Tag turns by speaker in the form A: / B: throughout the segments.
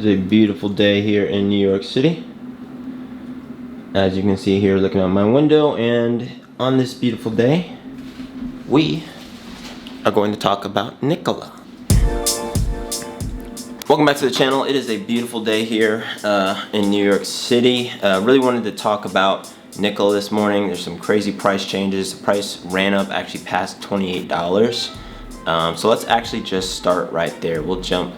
A: It's a beautiful day here in New York City. As you can see here, looking out my window, and on this beautiful day, we are going to talk about Nikola. Welcome back to the channel. It is a beautiful day here in New York City. Really wanted to talk about Nikola this morning. There's some crazy price changes. The price ran up, actually past $28. So let's actually just start right there. We'll jump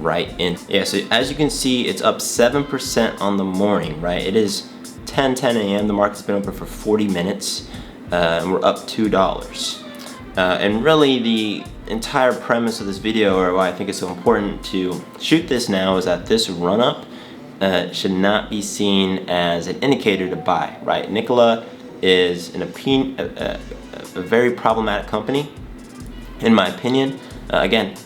A: right in. Yeah, so as you can see, it's up 7% on the morning, right? It is 10 a.m. The market's been open for 40 minutes, and we're up $2. And really the entire premise of this video, or why I think it's so important to shoot this now, is that this run up should not be seen as an indicator to buy, right? Nikola is a very problematic company, in my opinion. Again,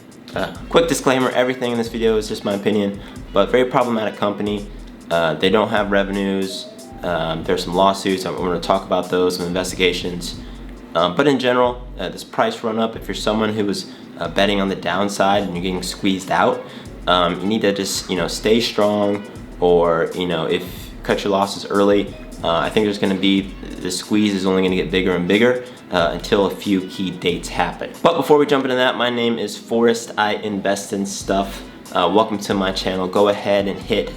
A: quick disclaimer, everything in this video is just my opinion, but very problematic company. They don't have revenues. There's some lawsuits. I'm going to talk about those, some investigations. But in general, this price run up, if you're someone who was betting on the downside and you're getting squeezed out, you need to just stay strong, or if cut your losses early. I think there's going to be, the squeeze is only going to get bigger and bigger until a few key dates happen. But before we jump into that, my name is Forrest. I invest in stuff. Welcome to my channel. Go ahead and hit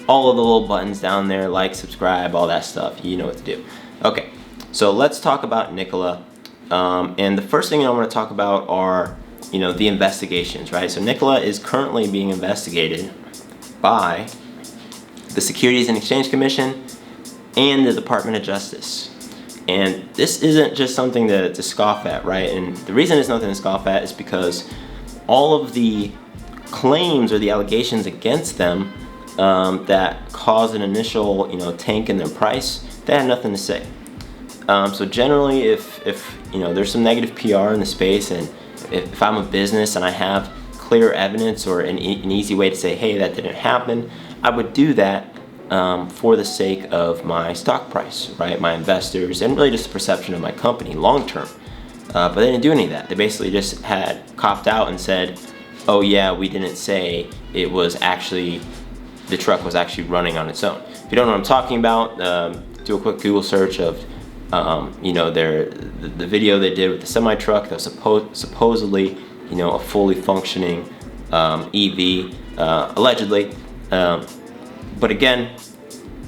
A: all of the little buttons down there, like, subscribe, all that stuff. You know what to do. Okay, so let's talk about Nikola. And the first thing I want to talk about are the investigations, right? So Nikola is currently being investigated by the Securities and Exchange Commission and the Department of Justice. And this isn't just something to scoff at, right? And the reason it's nothing to scoff at is because all of the claims or the allegations against them that caused an initial tank in their price, they had nothing to say. So generally, if there's some negative PR in the space, and if I'm a business and I have clear evidence or an easy way to say, hey, that didn't happen, I would do that for the sake of my stock price, right? My investors, and really just the perception of my company long term. But they didn't do any of that. They basically just had copped out and said, oh yeah, we didn't say it was actually, the truck was actually running on its own. If you don't know what I'm talking about, do a quick Google search of the video they did with the semi-truck that was supposedly a fully functioning EV, allegedly. But again,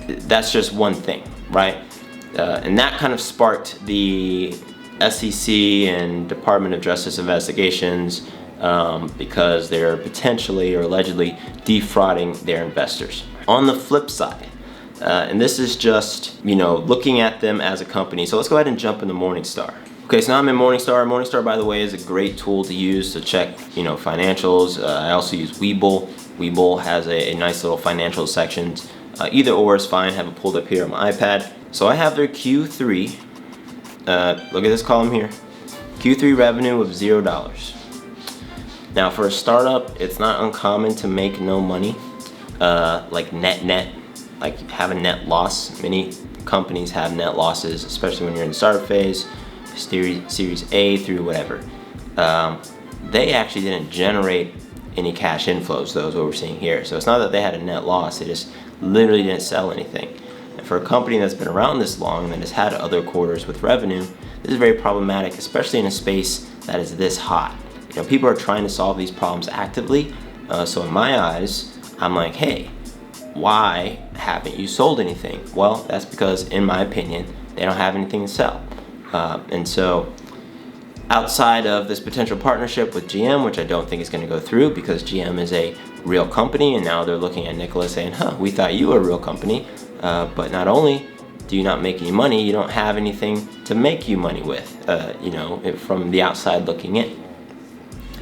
A: that's just one thing, right? And that kind of sparked the SEC and Department of Justice investigations because they're potentially or allegedly defrauding their investors. On the flip side, and this is just looking at them as a company. So let's go ahead and jump into Morningstar. Okay, so now I'm in Morningstar. Morningstar, by the way, is a great tool to use to check financials. I also use Webull. Webull has a nice little financial section. Either or is fine. I have it pulled up here on my iPad. So I have their Q3. Look at this column here. Q3 revenue of $0. Now for a startup, it's not uncommon to make no money, like net, like have a net loss. Many companies have net losses, especially when you're in the startup phase, Series A through whatever. They actually didn't generate any cash inflows, though, is what we're seeing here. So it's not that they had a net loss, they just literally didn't sell anything. And for a company that's been around this long and that has had other quarters with revenue, this is very problematic, especially in a space that is this hot. People are trying to solve these problems actively. So in my eyes, I'm like, hey, why haven't you sold anything? Well, that's because, in my opinion, they don't have anything to sell. And so outside of this potential partnership with GM, which I don't think is going to go through because GM is a real company, and now they're looking at Nikola saying, we thought you were a real company, but not only do you not make any money, you don't have anything to make you money with, from the outside looking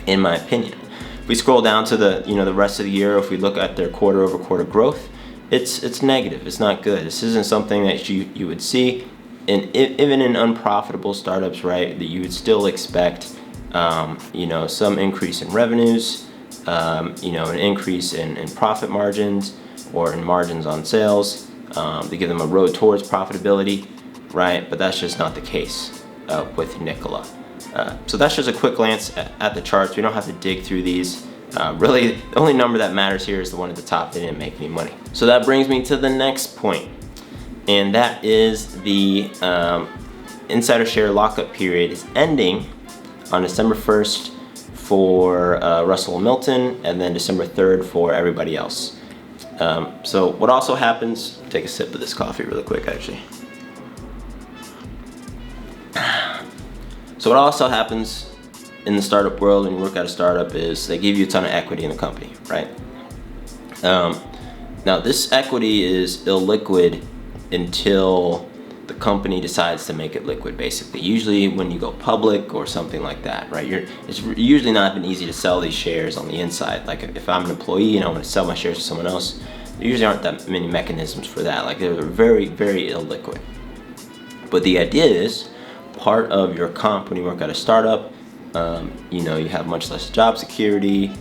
A: in my opinion. If we scroll down to the rest of the year, if we look at their quarter-over-quarter growth, it's negative. It's not good. This isn't something that you would see. And even in unprofitable startups, right, that you would still expect, some increase in revenues, an increase in profit margins or in margins on sales, to give them a road towards profitability, right? But that's just not the case with Nikola. So that's just a quick glance at the charts. We don't have to dig through these. Really, the only number that matters here is the one at the top. They didn't make any money. So that brings me to the next point, and that is the insider share lockup period is ending on December 1st for Russell and Milton, and then December 3rd for everybody else. So what also happens, take a sip of this coffee really quick actually. So what also happens in the startup world when you work at a startup is they give you a ton of equity in the company, right? Now this equity is illiquid until the company decides to make it liquid, basically. Usually when you go public or something like that, right? It's usually not been easy to sell these shares on the inside. Like if I'm an employee and I want to sell my shares to someone else, there usually aren't that many mechanisms for that. Like they're very, very illiquid. But the idea is part of your comp when you work at a startup, you know, you have much less job security,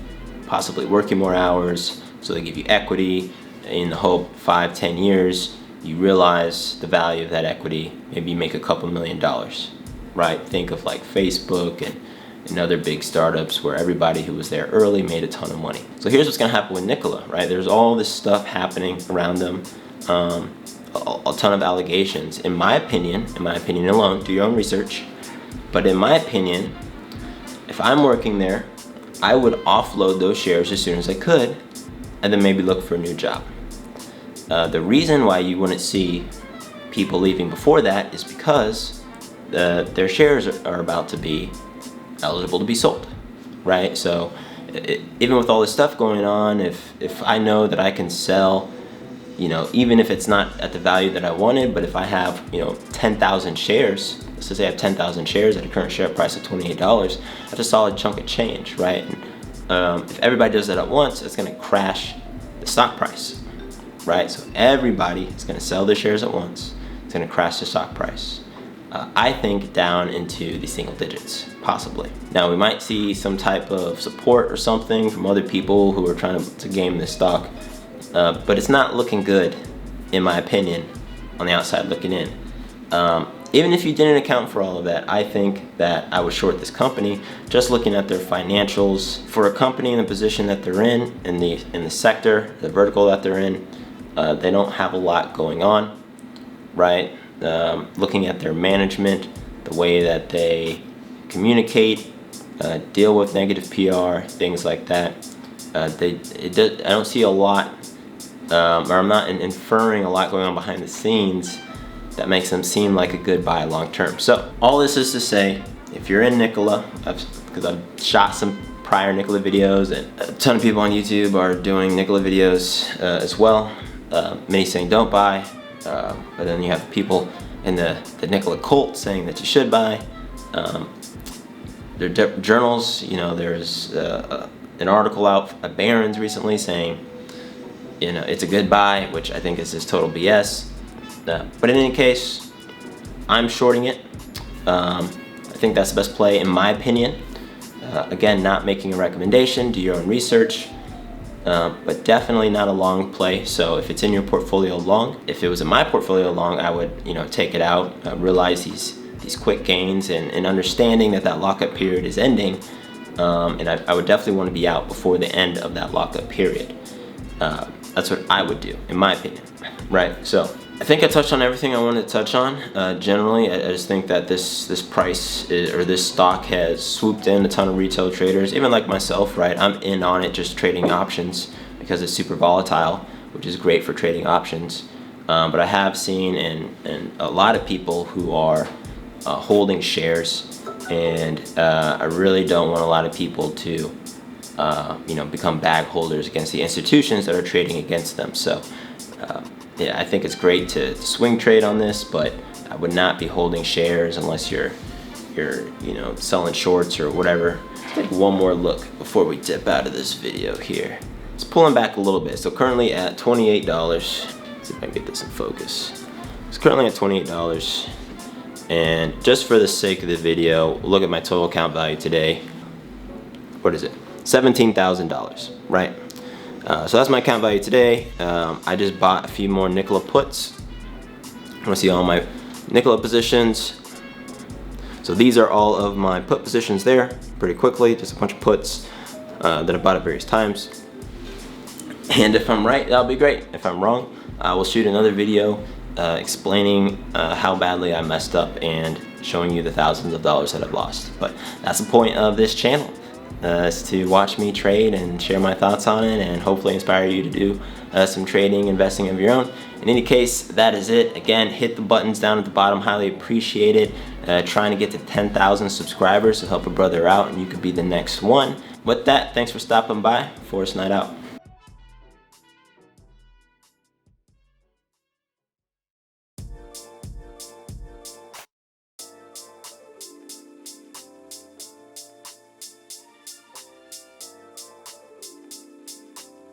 A: possibly working more hours, so they give you equity in the hope 5-10 years you realize the value of that equity. Maybe you make a couple $1,000,000, right? Think of like Facebook and other big startups where everybody who was there early made a ton of money. So here's what's gonna happen with Nikola, right? There's all this stuff happening around them, a ton of allegations. In my opinion alone, do your own research, but in my opinion, if I'm working there, I would offload those shares as soon as I could and then maybe look for a new job. The reason why you wouldn't see people leaving before that is because their shares are about to be eligible to be sold, right? So even with all this stuff going on, if I know that I can sell, you know, even if it's not at the value that I wanted, but if I have, you know, 10,000 shares, let's just say I have 10,000 shares at a current share price of $28, that's a solid chunk of change, right? And, if everybody does that at once, it's gonna crash the stock price, right? So everybody is gonna sell their shares at once. It's gonna crash the stock price. I think down into the single digits, possibly. Now we might see some type of support or something from other people who are trying to game this stock, but it's not looking good, in my opinion, on the outside looking in. Even if you didn't account for all of that, I think that I would short this company just looking at their financials. For a company in the position that they're in the sector, the vertical that they're in, they don't have a lot going on, right? Looking at their management, the way that they communicate, deal with negative PR, things like that. I don't see a lot, or I'm not inferring a lot going on behind the scenes that makes them seem like a good buy long term. So all this is to say, if you're in Nikola, because I've shot some prior Nikola videos and a ton of people on YouTube are doing Nikola videos as well. Many saying don't buy, but then you have people in the Nikola cult saying that you should buy. There are journals, you know, there's an article out at Barron's recently saying, you know, it's a good buy, which I think is just total BS. But in any case, I'm shorting it. I think that's the best play in my opinion. Again, not making a recommendation, do your own research, but definitely not a long play. So if it's in your portfolio long, if it was in my portfolio long, I would, you know, take it out, realize these quick gains and understanding that lockup period is ending. And I would definitely want to be out before the end of that lockup period. That's what I would do, in my opinion, right? So I think I touched on everything I wanted to touch on. Generally, I just think that this price or this stock has swooped in a ton of retail traders, even like myself, right? I'm in on it just trading options because it's super volatile, which is great for trading options. But I have seen and a lot of people who are holding shares, and I really don't want a lot of people to you know, become bag holders against the institutions that are trading against them. So yeah, I think it's great to swing trade on this, but I would not be holding shares unless you're you know, selling shorts or whatever. Let's take one more look before we dip out of this video here. It's pulling back a little bit. So currently at $28. Let's see if I can get this in focus. It's currently at $28. And just for the sake of the video, look at my total account value today. What is it? $17,000, right? So that's my account value today. I just bought a few more Nikola puts. I want to see all my Nikola positions. So these are all of my put positions there, pretty quickly, just a bunch of puts. that I bought at various times. And if I'm right, that'll be great. If I'm wrong, I will shoot another video explaining how badly I messed up and showing you the thousands of dollars that I've lost. But that's the point of this channel, is to watch me trade and share my thoughts on it, and hopefully inspire you to do some trading, investing of your own. In any case, that is it. Again, hit the buttons down at the bottom, highly appreciate it. Trying to get to 10,000 subscribers to help a brother out, and you could be the next one. With that, thanks for stopping by. Forest Night out.